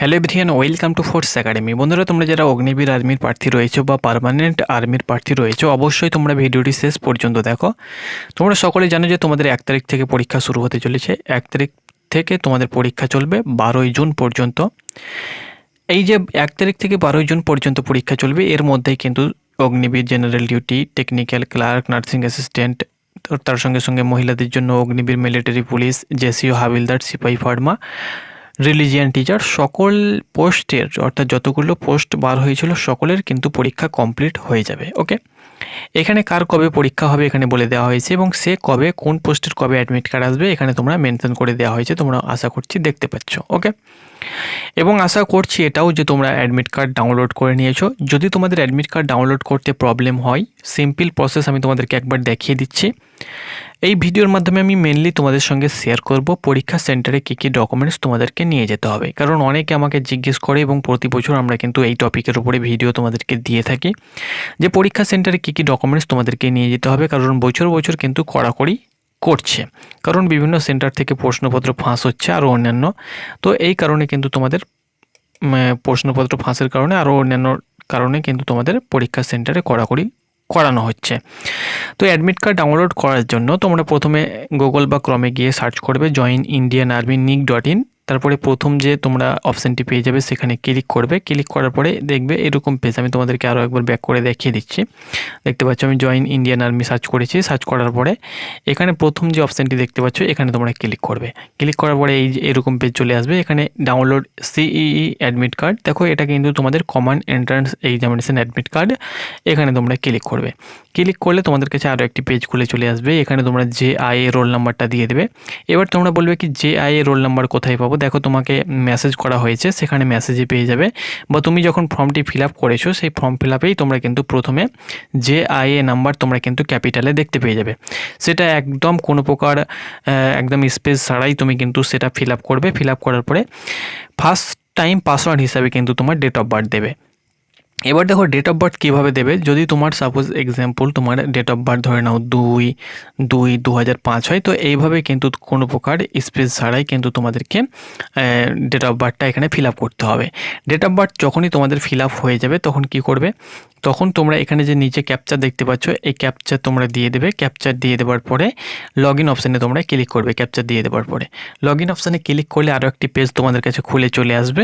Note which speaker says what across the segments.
Speaker 1: Hello everyone, welcome to force academy. বন্ধুরা, তোমরা যারা অগ্নিবীর আর্মির প্রার্থী রয়েছে বা পার্মানেন্ট আর্মির প্রার্থী রয়েছে, অবশ্যই তোমরা ভিডিওটি শেষ পর্যন্ত দেখো। তোমরা সকলে জানো যে তোমাদের 1 তারিখ থেকে পরীক্ষা শুরু হতে চলেছে। 1 তারিখ থেকে তোমাদের পরীক্ষা চলবে 12ই জুন পর্যন্ত। এই যে 1 তারিখ থেকে 12ই জুন পর্যন্ত পরীক্ষা চলবে, এর মধ্যেই কিন্তু Agniveer, general duty, technical, clerk, nursing assistant, তার সঙ্গে সঙ্গে মহিলাদের জন্য অগ্নিবীর, মিলিটারি পুলিশ, জেসিও, হাবিলদার, সিপাহি, ফার্মা, রিলিজিয়ান টিচার, সকল পোস্টের অর্থাৎ যতগুলো পোস্ট বার হয়েছিল সকলের কিন্তু পরীক্ষা কমপ্লিট হয়ে যাবে। ওকে, এখানে কার কবে পরীক্ষা হবে এখানে বলে দেওয়া হয়েছে এবং সে কবে কোন পোস্টের কবে অ্যাডমিট কার্ড আসবে এখানে তোমরা মেনশন করে দেওয়া হয়েছে। তোমরা আশা করছি দেখতে পাচ্ছ। ওকে, এবং আশা করছি এটাও যে তোমরা অ্যাডমিট কার্ড ডাউনলোড করে নিয়েছো। যদি তোমাদের অ্যাডমিট কার্ড ডাউনলোড করতে প্রবলেম হয়, সিম্পল প্রসেস আমি তোমাদেরকে একবার দেখিয়ে দিচ্ছি। এই ভিডিওর মাধ্যমে আমি মেনলি তোমাদের সঙ্গে শেয়ার করব পরীক্ষা সেন্টারে কী কী ডকুমেন্টস তোমাদেরকে নিয়ে যেতে হবে। কারণ অনেকে আমাকে জিজ্ঞেস করে এবং প্রতি বছর আমরা কিন্তু এই টপিকের উপরে ভিডিও তোমাদেরকে দিয়ে থাকি যে পরীক্ষা সেন্টারে কী কী ডকুমেন্টস তোমাদেরকে নিয়ে যেতে হবে। কারণ বছর বছর কিন্তু কড়াকড়ি করছে, কারণ বিভিন্ন সেন্টার থেকে প্রশ্নপত্র ফাঁস হচ্ছে আরও অন্যান্য। তো এই কারণে কিন্তু তোমাদের প্রশ্নপত্র ফাঁসের কারণে আরও অন্যান্য কারণে কিন্তু তোমাদের পরীক্ষা সেন্টারে কড়াকড়ি করানো হচ্ছে। তো অ্যাডমিট কার্ড ডাউনলোড করার জন্য তোমরা প্রথমে গুগল বা ক্রমে গিয়ে সার্চ করবে জয়েন ইন্ডিয়ান আর্মি nic.in। তারপরে প্রথম যে তোমরা অপশানটি পেয়ে যাবে সেখানে ক্লিক করবে। ক্লিক করার পরে দেখবে এরকম পেজ। আমি তোমাদেরকে আরও একবার ব্যাক করে দেখিয়ে দিচ্ছি। দেখতে পাচ্ছ আমি জয়েন ইন্ডিয়ান আর্মি সার্চ করেছি। সার্চ করার পরে এখানে প্রথম যে অপশানটি দেখতে পাচ্ছ এখানে তোমরা ক্লিক করবে। ক্লিক করার পরে এই যে এরকম পেজ চলে আসবে। এখানে ডাউনলোড সিইই অ্যাডমিট কার্ড, দেখো এটা কিন্তু তোমাদের common entrance examination admit card. এখানে তোমরা ক্লিক করবে। ক্লিক করলে তোমাদের কাছে আরও একটি পেজ খুলে চলে আসবে। এখানে তোমরা JIA রোল নাম্বারটা দিয়ে দেবে। এবার তোমরা বলবে কি JIA রোল নাম্বার কোথায় পাবো? দেখো তোমাকে মেসেজ করা হয়েছে, সেখানে মেসেজে পেয়ে যাবে। বা তুমি যখন ফর্মটি ফিল আপ করেছো সেই ফর্ম ফিল আপেই তোমরা কিন্তু প্রথমে JIA নাম্বার তোমরা কিন্তু ক্যাপিটালে দেখতে পেয়ে যাবে। সেটা একদম কোনো প্রকার একদম স্পেস ছাড়াই তুমি কিন্তু সেটা ফিল আপ করবে। ফিল আপ করার পরে ফার্স্ট টাইম পাসওয়ার্ড হিসাবে কিন্তু তোমার ডেট অফ বার্থ দেবে। এবার দেখো ডেট অফ বার্থ কীভাবে দেবে। যদি তোমার সাপোজ এক্সাম্পল তোমার ডেট অফ বার্থ ধরে নাও 2/2/2005 হয়, তো এইভাবে কিন্তু কোনো প্রকার স্পেস ছাড়াই কিন্তু তোমাদেরকে ডেট অফ বার্থটা এখানে ফিল আপ করতে হবে। ডেট অফ বার্থ যখনই তোমাদের ফিল আপ হয়ে যাবে তখন কি করবে, তখন তোমরা এখানে যে নিচে ক্যাপচার দেখতে পাচ্ছ এই ক্যাপচার তোমরা দিয়ে দেবে। ক্যাপচার দিয়ে দেওয়ার পরে লগ ইন অপশানে তোমরা ক্লিক করবে। ক্যাপচার দিয়ে দেওয়ার পরে লগ ইন অপশানে ক্লিক করলে আরও একটি পেজ তোমাদের কাছে খুলে চলে আসবে।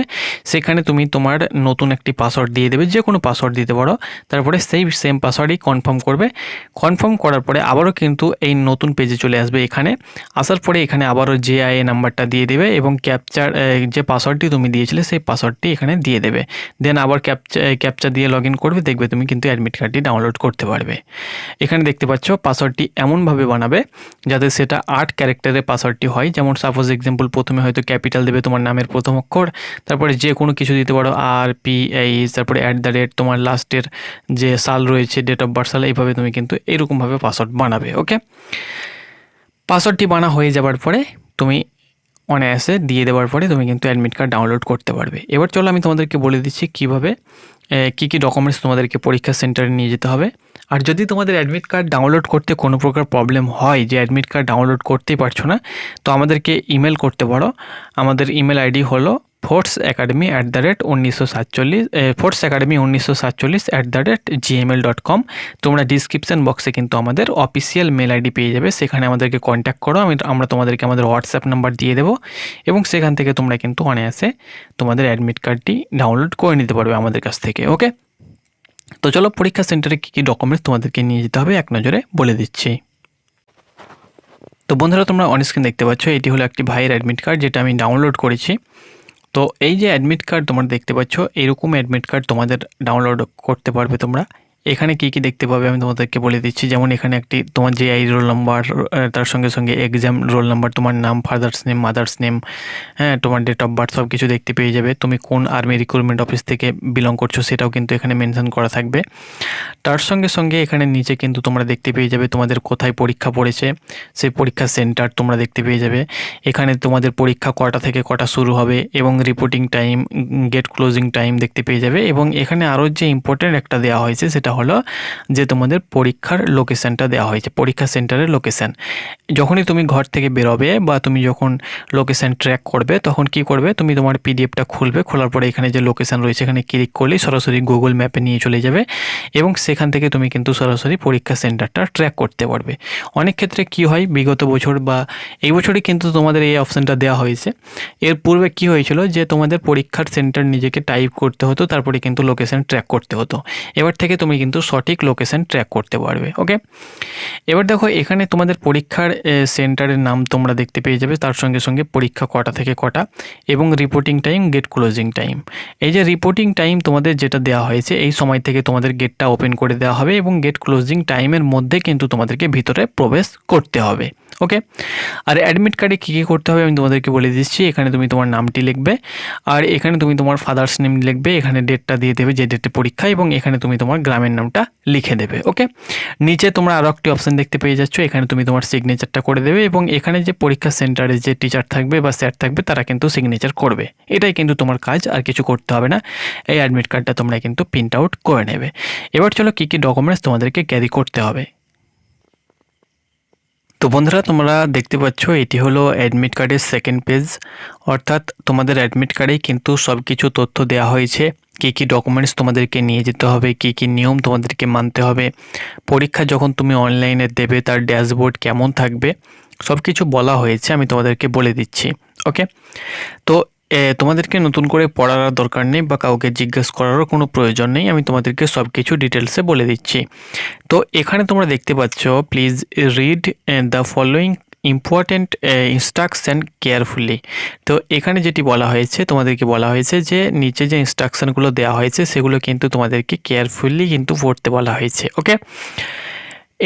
Speaker 1: সেখানে তুমি তোমার নতুন একটি পাসওয়ার্ড দিয়ে দেবে, যে কোনো পাসওয়ার্ড দিতে পারো। তারপরে সেই সেম পাসওয়ার্ডই কনফার্ম করবে। কনফার্ম করার পরে আবারও কিন্তু এই নতুন পেজে চলে আসবে। এখানে আসার পরে এখানে আবারও JIA নাম্বারটা দিয়ে দেবে এবং ক্যাপচার যে পাসওয়ার্ডটি তুমি দিয়েছিলে সেই পাসওয়ার্ডটি এখানে দিয়ে দেবে। দেন আবার ক্যাপচার দিয়ে লগ ইন করবে। দেখবে তুমি কিন্তু অ্যাডমিট কার্ডটি ডাউনলোড করতে পারবে। এখানে দেখতে পাচ্ছ পাসওয়ার্ডটি এমনভাবে বানাবে যাতে সেটা 8 ক্যারেক্টারের পাসওয়ার্ডটি হয়। যেমন সাপোজ এক্সাম্পল প্রথমে হয়তো ক্যাপিটাল দেবে তোমার নামের প্রথম অক্ষর, তারপরে যে কোনো কিছু দিতে পারো RPH, তারপরে @ তোমার লাস্টের যে সাল রয়েছে ডেট অফ বার্থ সাল, এইভাবে তুমি কিন্তু এরকমভাবে পাসওয়ার্ড বানাবে। ওকে, পাসওয়ার্ডটি বানা হয়ে যাবার পরে তুমি অনায়াসে দিয়ে দেওয়ার পরে তুমি কিন্তু অ্যাডমিট কার্ড ডাউনলোড করতে পারবে। এবার চলো আমি তোমাদেরকে বলে দিচ্ছি কীভাবে কী কী ডকুমেন্টস তোমাদেরকে পরীক্ষা সেন্টারে নিয়ে যেতে হবে। আর যদি তোমাদের অ্যাডমিট কার্ড ডাউনলোড করতে কোনো প্রকার প্রবলেম হয় যে অ্যাডমিট কার্ড ডাউনলোড করতেই পারছো না, তো আমাদেরকে ইমেল করতে পারো। আমাদের ইমেল আইডি হলো forceacademy@1947 forceacademy1947 তোমরা ডিসক্রিপশান বক্সে কিন্তু আমাদের অফিসিয়াল মেল আইডি পেয়ে যাবে। সেখানে আমাদেরকে কন্ট্যাক্ট করো। আমরা তোমাদেরকে আমাদের হোয়াটসঅ্যাপ নাম্বার দিয়ে দেবো এবং সেখান থেকে তোমরা কিন্তু অনায়াসে তোমাদের অ্যাডমিট কার্ডটি ডাউনলোড করে নিতে পারবে আমাদের কাছ থেকে। ওকে, তো চলো পরীক্ষা সেন্টারে কী কী ডকুমেন্টস তোমাদেরকে নিয়ে যেতে হবে এক নজরে বলে দিচ্ছি। তো বন্ধুরা, তোমরা অনস্ক্রিন দেখতে পাচ্ছ এটি হলো একটি ভাইয়ের অ্যাডমিট কার্ড যেটা আমি ডাউনলোড করেছি। তো এই যে অ্যাডমিট কার্ড তোমরা দেখতে পাচ্ছ, এরকম অ্যাডমিট কার্ড তোমাদের ডাউনলোড করতে পারবে তোমরা। এখানে কি কি দেখতে পাবে আমি তোমাদেরকে বলে দিচ্ছি। যেমন এখানে একটি তোমার JIA রোল নাম্বার, তার সঙ্গে সঙ্গে এক্সাম রোল নাম্বার, তোমার নাম, ফাদার্স নেম, মাদার্স নেম, হ্যাঁ, তোমার ডেট অফ বার্থ, সব কিছু দেখতে পেয়ে যাবে। তুমি কোন আর্মি রিক্রুটমেন্ট অফিস থেকে বিলং করছো সেটাও কিন্তু এখানে মেনশন করা থাকবে। তার সঙ্গে সঙ্গে এখানে নিচে কিন্তু তোমরা দেখতে পেয়ে যাবে তোমাদের কোথায় পরীক্ষা পড়েছে, সেই পরীক্ষা সেন্টার তোমরা দেখতে পেয়ে যাবে। এখানে তোমাদের পরীক্ষা কটা থেকে কটা শুরু হবে এবং reporting time, gate closing time দেখতে পেয়ে যাবে। এবং এখানে আরও যে ইম্পর্টেন্ট একটা দেওয়া হয়েছে সেটা হলো যে তোমাদের পরীক্ষার লোকেশানটা দেওয়া হয়েছে, পরীক্ষা সেন্টারের লোকেশান। যখনই তুমি ঘর থেকে বেরোবে বা তুমি যখন লোকেশান ট্র্যাক করবে তখন কি করবে, তুমি তোমার পিডিএফটা খুলবে, খোলার পরে এখানে যে লোকেশান রয়েছে এখানে ক্লিক করলেই সরাসরি গুগল ম্যাপে নিয়ে চলে যাবে এবং সেখান থেকে তুমি কিন্তু সরাসরি পরীক্ষা সেন্টারটা ট্র্যাক করতে পারবে। অনেক ক্ষেত্রে কি হয়, বিগত বছর বা এই বছরই কিন্তু তোমাদের এই অপশানটা দেওয়া হয়েছে। এর পূর্বে কি হয়েছিল যে তোমাদের পরীক্ষার সেন্টার নিজেকে টাইপ করতে হতো, তারপরে কিন্তু লোকেশান ট্র্যাক করতে হতো। এবার থেকে তুমি কিন্তু সঠিক লোকেশান ট্র্যাক করতে পারবে। ওকে, এবার দেখো এখানে তোমাদের পরীক্ষার সেন্টারের নাম তোমরা দেখতে পেয়ে যাবে, তার সঙ্গে সঙ্গে পরীক্ষা কটা থেকে কটা এবং reporting time, gate closing time. এই যে রিপোর্টিং টাইম তোমাদের যেটা দেওয়া হয়েছে এই সময় থেকে তোমাদের গেটটা ওপেন করে দেওয়া হবে এবং গেট ক্লোজিং টাইমের মধ্যে কিন্তু তোমাদেরকে ভিতরে প্রবেশ করতে হবে। ওকে, আর অ্যাডমিট কার্ডে কী কী করতে হবে আমি তোমাদেরকে বলে দিচ্ছি। এখানে তুমি তোমার নামটি লিখবে, আর এখানে তুমি তোমার ফাদার্স নেম লিখবে, এখানে ডেটটা দিয়ে দেবে যে ডেটে পরীক্ষা এবং এখানে তুমি তোমার গ্রামের নামটা লিখে দেবে। ওকে, নিচে তোমরা আরও একটি অপশান দেখতে পেয়ে যাচ্ছ, এখানে তুমি তোমার সিগনেচারটা করে দেবে এবং এখানে যে পরীক্ষা সেন্টারে যে টিচার থাকবে বা স্যার থাকবে তারা কিন্তু সিগনেচার করবে। এটাই কিন্তু তোমার কাজ, আর কিছু করতে হবে না। এই অ্যাডমিট কার্ডটা তোমরা কিন্তু প্রিন্ট আউট করে নেবে। এবার চলো কী কী ডকুমেন্টস তোমাদেরকে ক্যারি করতে হবে। তো বন্ধুরা তোমরা দেখতে পাচ্ছ এটি হলো অ্যাডমিট কার্ডের সেকেন্ড পেজ, অর্থাৎ তোমাদের অ্যাডমিট কার্ডেই কিন্তু সব কিছু তথ্য দেওয়া হয়েছে। কী কী ডকুমেন্টস তোমাদেরকে নিয়ে যেতে হবে, কী কী নিয়ম তোমাদেরকে মানতে হবে, পরীক্ষা যখন তুমি অনলাইনে দেবে তার ড্যাশবোর্ড কেমন থাকবে, সব কিছু বলা হয়েছে, আমি তোমাদেরকে বলে দিচ্ছি। ওকে, তো তোমাদেরকে নতুন করে পড়ার দরকার নেই বা কাউকে জিজ্ঞেস করারও কোনো প্রয়োজন নেই, আমি তোমাদেরকে সব কিছু ডিটেলসে বলে দিচ্ছি। তো এখানে তোমরা দেখতে পাচ্ছ, please read the following important instruction carefully. তো এখানে যেটি বলা হয়েছে তোমাদেরকে বলা হয়েছে যে নিচে যে ইনস্ট্রাকশানগুলো দেওয়া হয়েছে সেগুলো কিন্তু তোমাদেরকে কেয়ারফুলি কিন্তু পড়তে বলা হয়েছে। ওকে,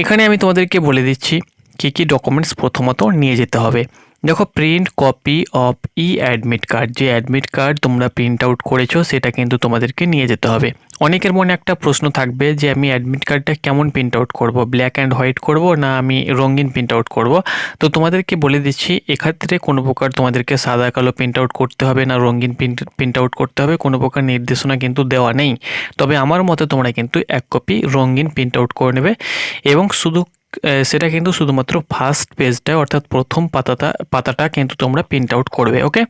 Speaker 1: এখানে আমি তোমাদেরকে বলে দিচ্ছি কী কী ডকুমেন্টস প্রথমত নিয়ে যেতে হবে। দেখো, print copy of admit card, যে অ্যাডমিট কার্ড তোমরা প্রিন্ট আউট করেছো সেটা কিন্তু তোমাদেরকে নিয়ে যেতে হবে। অনেকের মনে একটা প্রশ্ন থাকবে যে আমি অ্যাডমিট কার্ডটা কেমন প্রিন্ট আউট করবো, ব্ল্যাক অ্যান্ড হোয়াইট করব না আমি রঙিন প্রিন্ট আউট করবো। তো তোমাদেরকে বলে দিচ্ছি এক্ষেত্রে কোনো প্রকার তোমাদেরকে সাদা কালো প্রিন্ট আউট করতে হবে না রঙিন প্রিন্ট আউট করতে হবে, কোনো প্রকার নির্দেশনা কিন্তু দেওয়া নেই। তবে আমার মতে তোমরা কিন্তু এক কপি রঙিন প্রিন্ট আউট করে নেবে এবং সেটা কিন্তু শুধুমাত্র ফার্স্ট পেজটা অর্থাৎ প্রথম পাতাটা কিন্তু তোমরা প্রিন্ট আউট করবে। ওকে,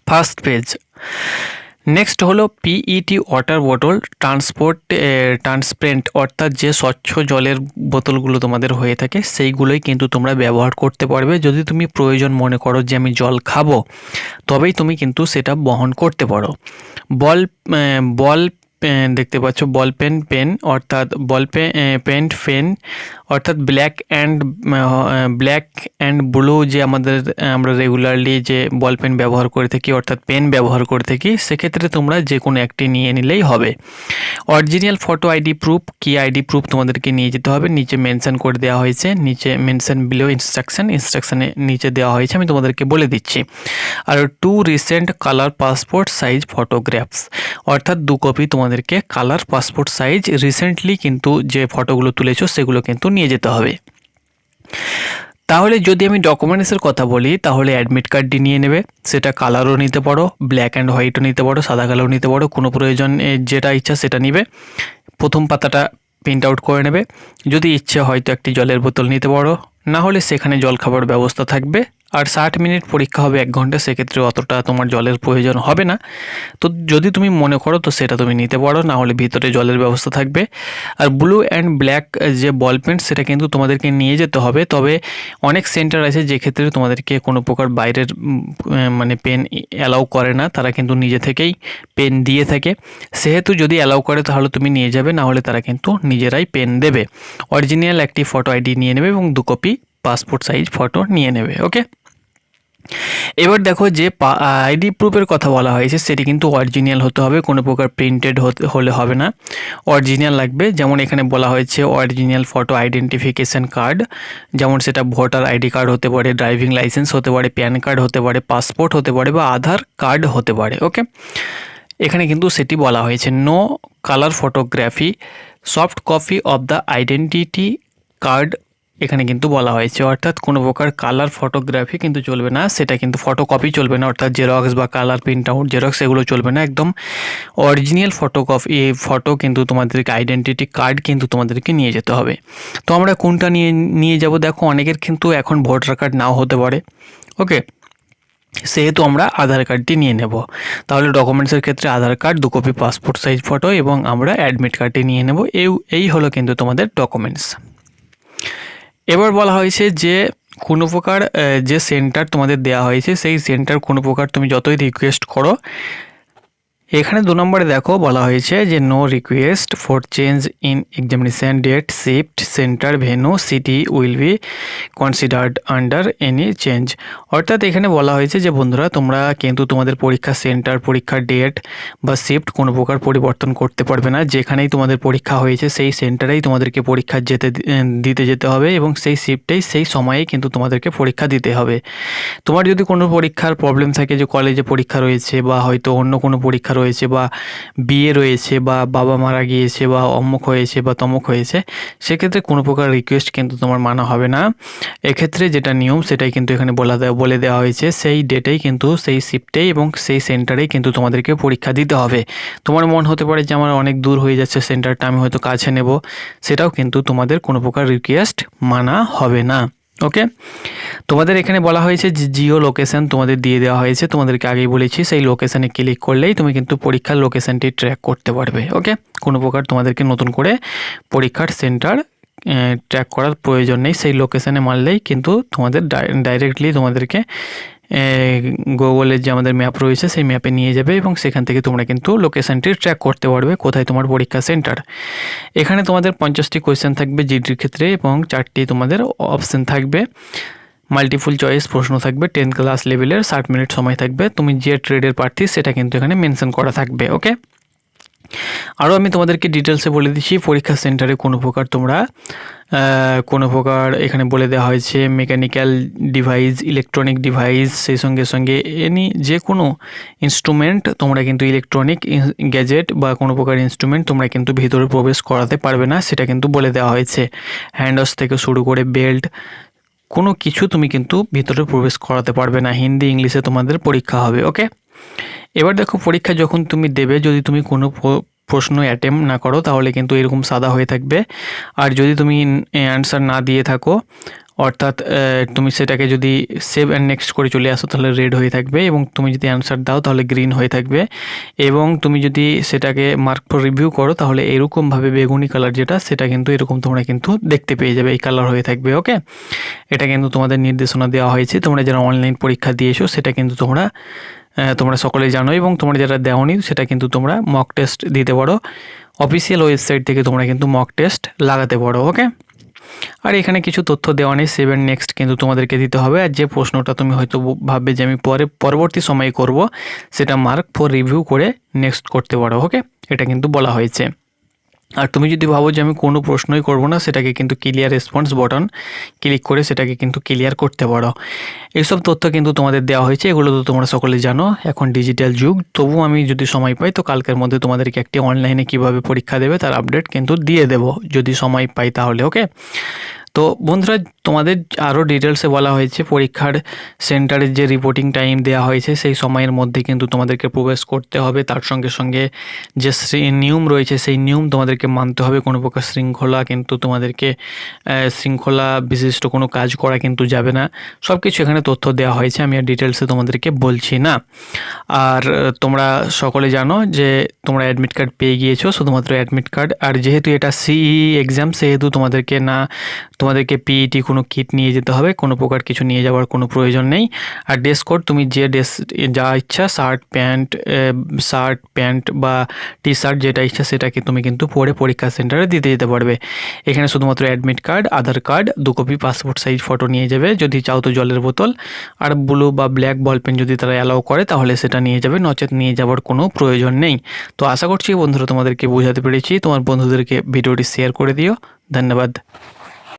Speaker 1: ফার্স্ট পেজ। নেক্সট হলো পিইটি ওয়াটার বোতল ট্রান্সপারেন্ট, অর্থাৎ যে স্বচ্ছ জলের বোতলগুলো তোমাদের হয়ে থাকে সেইগুলোই কিন্তু তোমরা ব্যবহার করতে পারবে। যদি তুমি প্রয়োজন মনে করো যে আমি জল খাবো তবেই তুমি কিন্তু সেটা বহন করতে পারো। বল দেখতে পাচ্ছ, বল পেন অর্থাৎ পেন অর্থাৎ ব্ল্যাক অ্যান্ড ব্লু যে আমরা রেগুলারলি যে বল পেন ব্যবহার করে থাকি অর্থাৎ পেন ব্যবহার করে থাকি, সেক্ষেত্রে তোমরা যে কোনো একটি নিয়ে নিলেই হবে। অরিজিনাল ফটো আইডি প্রুফ, কি আইডি প্রুফ তোমাদেরকে নিয়ে যেতে হবে, নিচে মেনশন করে দেওয়া হয়েছে, নিচে মেনশন বিলো ইনস্ট্রাকশানে নিচে দেওয়া হয়েছে, আমি তোমাদেরকে বলে দিচ্ছি। আর 2 recent colour passport size photographs, অর্থাৎ 2 কপি তোমাদেরকে কালার পাসপোর্ট সাইজ রিসেন্টলি কিন্তু যে ফটোগুলো তুলেছো সেগুলো কিন্তু নিয়ে যেতে হবে। তাহলে যদি আমি ডকুমেন্টসের কথা বলি তাহলে অ্যাডমিট কার্ডটি নিয়ে নেবে, সেটা কালারও নিতে পারো, ব্ল্যাক অ্যান্ড হোয়াইটও নিতে পারো, সাদা কালোও নিতে পারো, কোনো প্রয়োজন যেটা ইচ্ছা সেটা নিবে। প্রথম পাতাটা প্রিন্ট আউট করে নেবে, যদি ইচ্ছে হয়তো একটি জলের বোতল নিতে পারো, না হলে সেখানে জল খাবার ব্যবস্থা থাকবে। আর 60 মিনিট পরীক্ষা হবে 1 ঘন্টা, সেক্ষেত্রে অতটা তোমার জলের প্রয়োজন হবে না। তো যদি তুমি মনে করো তো সেটা তুমি নিতে পারো, না হলে ভিতরে জলের ব্যবস্থা থাকবে। আর ব্লু অ্যান্ড ব্ল্যাক যে বল পেন সেটা কিন্তু তোমাদেরকে নিয়ে যেতে হবে। তবে অনেক সেন্টার আছে যেক্ষেত্রে তোমাদেরকে কোনো প্রকার বাইরের পেন অ্যালাউ করে না, তারা কিন্তু নিজে থেকেই পেন দিয়ে থাকে। সেহেতু যদি অ্যালাউ করে তাহলে তুমি নিয়ে যাবে, না হলে তারা কিন্তু নিজেরাই পেন দেবে। অরিজিনাল একটি ফটো আইডি নিয়ে নেবে এবং 2 কপি পাসপোর্ট সাইজ ফটো নিয়ে নেবে। ওকে, এবার দেখো যে আইডি প্রুফের কথা বলা হয়েছে সেটি কিন্তু অরিজিনাল হতে হবে, কোনো প্রকার প্রিন্টেড হলে হবে না, অরিজিনাল লাগবে। যেমন এখানে বলা হয়েছে অরিজিনাল ফটো আইডেন্টিফিকেশান কার্ড, যেমন সেটা ভোটার আইডি কার্ড হতে পারে, ড্রাইভিং লাইসেন্স হতে পারে, প্যান কার্ড হতে পারে, পাসপোর্ট হতে পারে বা আধার কার্ড হতে পারে। ওকে, এখানে কিন্তু সেটি বলা হয়েছে। No colour photography, soft copy of the identity card এখানে কিন্তু বলা হয়েছে, অর্থাৎ কোনো প্রকার কালার ফটোগ্রাফি কিন্তু চলবে না, সেটা কিন্তু ফটোকপি চলবে না, অর্থাৎ জেরক্স বা কালার প্রিন্ট আউট জেরক্স এগুলো চলবে না, একদম অরিজিনাল ফটোকপি এই ফটো কিন্তু তোমাদেরকে আইডেন্টিটি কার্ড কিন্তু তোমাদেরকে নিয়ে যেতে হবে। তো আমরা কোনটা নিয়ে যাব দেখো, অনেকের কিন্তু এখন ভোটার কার্ড নাও হতে পারে, ওকে, সেহেতু আমরা আধার কার্ডটি নিয়ে নেব। তাহলে ডকুমেন্টসের ক্ষেত্রে Aadhaar card, 2 copy passport size photo এবং আমরা অ্যাডমিট কার্ডটি নিয়ে নেব। এই হলো কিন্তু তোমাদের ডকুমেন্টস। এবার বলা হয়েছে যে কোনো প্রকার যে সেন্টার তোমাদের দেওয়া হয়েছে সেই সেন্টার কোনো প্রকার তুমি যতই রিকোয়েস্ট করো, এখানে 2 নম্বরে দেখো বলা হয়েছে যে no request for change in examination date, shift, centre, venue, city will be considered under any change. অর্থাৎ এখানে বলা হয়েছে যে বন্ধুরা তোমরা কিন্তু তোমাদের পরীক্ষার সেন্টার, পরীক্ষার ডেট বা শিফট কোনো প্রকার পরিবর্তন করতে পারবে না। যেখানেই তোমাদের পরীক্ষা হয়েছে সেই সেন্টারেই তোমাদেরকে পরীক্ষা দিতে যেতে হবে এবং সেই শিফটেই সেই সময়েই কিন্তু তোমাদেরকে পরীক্ষা দিতে হবে। তোমার যদি কোনো পরীক্ষার প্রবলেম থাকে, যে কলেজে পরীক্ষা রয়েছে বা হয়তো অন্য কোনো পরীক্ষা রয়েছে বা বিয়ে রয়েছে বা বাবা মারা গিয়েছে বা অমুক হয়েছে বা তমুক হয়েছে, সেক্ষেত্রে কোনো প্রকার রিকোয়েস্ট কিন্তু তোমার মানা হবে না। এক্ষেত্রে যেটা নিয়ম সেটাই কিন্তু এখানে বলে দেওয়া হয়েছে, সেই ডেটেই কিন্তু সেই শিফটেই এবং সেই সেন্টারেই কিন্তু তোমাদেরকে পরীক্ষা দিতে হবে। তোমার মন হতে পারে যে আমার অনেক দূর হয়ে যাচ্ছে সেন্টারটা, আমি হয়তো কাছে নেব, সেটাও কিন্তু তোমাদের কোনো প্রকার রিকোয়েস্ট মানা হবে না। ওকে, তোমাদের এখানে বলা হয়েছে যে জিও লোকেশন তোমাদের দিয়ে দেওয়া হয়েছে, তোমাদেরকে আগেই বলেছি সেই লোকেশানে ক্লিক করলেই তুমি কিন্তু পরীক্ষার লোকেশানটি ট্র্যাক করতে পারবে। ওকে, কোনো প্রকার তোমাদেরকে নতুন করে পরীক্ষার সেন্টার ট্র্যাক করার প্রয়োজন নেই, সেই লোকেশানে মারলেই কিন্তু তোমাদের ডাইরেক্টলি তোমাদেরকে গুগলের যে আমাদের ম্যাপ রয়েছে সেই ম্যাপে নিয়ে যাবে এবং সেখান থেকে তোমরা কিন্তু লোকেশানটি ট্র্যাক করতে পারবে কোথায় তোমার পরীক্ষা সেন্টার। এখানে তোমাদের 50টি কোয়েশ্চেন থাকবে জিডির ক্ষেত্রে এবং 4টি তোমাদের অপশান থাকবে, মাল্টিপল চয়েস প্রশ্ন থাকবে, 10 ক্লাস লেভেলের, 60 মিনিট সময় থাকবে। তুমি যে ট্রেডের প্রার্থী সেটা কিন্তু এখানে মেনশন করা থাকবে। ওকে, আরও আমি তোমাদেরকে ডিটেলসে বলে দিচ্ছি, পরীক্ষা সেন্টারে কোনো প্রকার এখানে বলে দেওয়া হয়েছে মেকানিক্যাল ডিভাইস, ইলেকট্রনিক ডিভাইস, সেই সঙ্গে সঙ্গে যে কোনো ইনস্ট্রুমেন্ট তোমরা কিন্তু ইলেকট্রনিক গ্যাজেট বা কোনো প্রকার ইনস্ট্রুমেন্ট তোমরা কিন্তু ভিতরে প্রবেশ করাতে পারবে না, সেটা কিন্তু বলে দেওয়া হয়েছে। হ্যান্ডওয়াশ থেকে শুরু করে বেল্ট, কোনো কিছু তুমি কিন্তু ভিতরে প্রবেশ করাতে পারবে না। হিন্দি ইংলিশে তোমাদের পরীক্ষা হবে। ওকে, এবার দেখো পরীক্ষা যখন তুমি দেবে, যদি তুমি কোনো প্রশ্ন অ্যাটেম্প না করো তাহলে কিন্তু এরকম সাদা হয়ে থাকবে, আর যদি তুমি অ্যান্সার না দিয়ে থাকো অর্থাৎ তুমি সেটাকে যদি সেভ অ্যান্ড নেক্সট করে চলে আসো তাহলে রেড হয়ে থাকবে, এবং তুমি যদি অ্যান্সার দাও তাহলে গ্রিন হয়ে থাকবে, এবং তুমি যদি সেটাকে মার্ক ফর রিভিউ করো তাহলে এরকমভাবে বেগুনি কালার যেটা সেটা কিন্তু এরকম তোমরা কিন্তু দেখতে পেয়ে যাবে, এই কালার হয়ে থাকবে। ওকে, এটা কিন্তু তোমাদের নির্দেশনা দেওয়া হয়েছে, তোমরা যারা অনলাইন পরীক্ষা দিয়েছো সেটা কিন্তু তোমরা সকলেই জানো, এবং তোমরা যারা দেওনি সেটা কিন্তু তোমরা মক টেস্ট দিতে পারো, অফিসিয়াল ওয়েবসাইট থেকে তোমরা কিন্তু মক টেস্ট লাগাতে পারো। ওকে, আর এখানে কিছু তথ্য দেওয়া নেই, সেভ অ্যান্ড নেক্সট কিন্তু তোমাদেরকে দিতে হবে, আর যে প্রশ্নটা তুমি হয়তো ভাববে যে আমি পরবর্তী সময়ে করব সেটা মার্ক ফর রিভিউ করে নেক্সট করতে পারো। ওকে, এটা কিন্তু বলা হয়েছে। আর তুমি যদি ভাবো যে আমি কোনো প্রশ্নই করব না, সেটাকে কিন্তু ক্লিয়ার রেসপন্স বাটন ক্লিক করে সেটাকে কিন্তু ক্লিয়ার করতে পারো। এইসব তথ্য কিন্তু তোমাদের দেওয়া হয়েছে, এগুলো তো তোমরা সকলে জানো, এখন ডিজিটাল যুগ। তবু আমি যদি সময় পাই তো কালকের মধ্যে তোমাদেরকে একটি অনলাইনে কিভাবে পরীক্ষা দেবে তার আপডেট কিন্তু দিয়ে দেব যদি সময় পাই তাহলে। ওকে, তো বন্ধুরা তোমাদের আরও ডিটেলসে বলা হয়েছে পরীক্ষার সেন্টারের যে রিপোর্টিং টাইম দেওয়া হয়েছে সেই সময়ের মধ্যে কিন্তু তোমাদেরকে প্রবেশ করতে হবে, তার সঙ্গে সঙ্গে যে নিয়ম রয়েছে সেই নিয়ম তোমাদেরকে মানতে হবে, কোনো প্রকার শৃঙ্খলা বিশিষ্ট কোনো কাজ করা কিন্তু যাবে না। সব কিছু এখানে তথ্য দেওয়া হয়েছে, আমি আর ডিটেলসে তোমাদেরকে বলছি না। আর তোমরা সকলে জানো যে তোমরা অ্যাডমিট কার্ড পেয়ে গিয়েছো, শুধুমাত্র অ্যাডমিট কার্ড, আর যেহেতু এটা সিই এক্সাম সেহেতু তোমাদেরকে পিইটি কোনো কিট নিয়ে যেতে হবে, কোনো প্রকার কিছু নিয়ে যাওয়ার কোনো প্রয়োজন নেই। আর ড্রেস কোড তুমি যা ইচ্ছা শার্ট প্যান্ট বা টি শার্ট যেটা ইচ্ছা সেটাকে তুমি কিন্তু পরে পরীক্ষা সেন্টারে দিতে যেতে পারবে। এখানে শুধুমাত্র admit card, Aadhaar card, 2 copy passport size photo নিয়ে যাবে, যদি চাও তো জলের বোতল, আর ব্লু বা ব্ল্যাক বল পেন যদি তারা অ্যালাউ করে তাহলে সেটা নিয়ে যাবে, নচেত নিয়ে যাওয়ার কোনো প্রয়োজন নেই। তো আশা করছি বন্ধুরা তোমাদেরকে বোঝাতে পেরেছি, তোমার বন্ধুদেরকে ভিডিওটি শেয়ার করে দিও। ধন্যবাদ।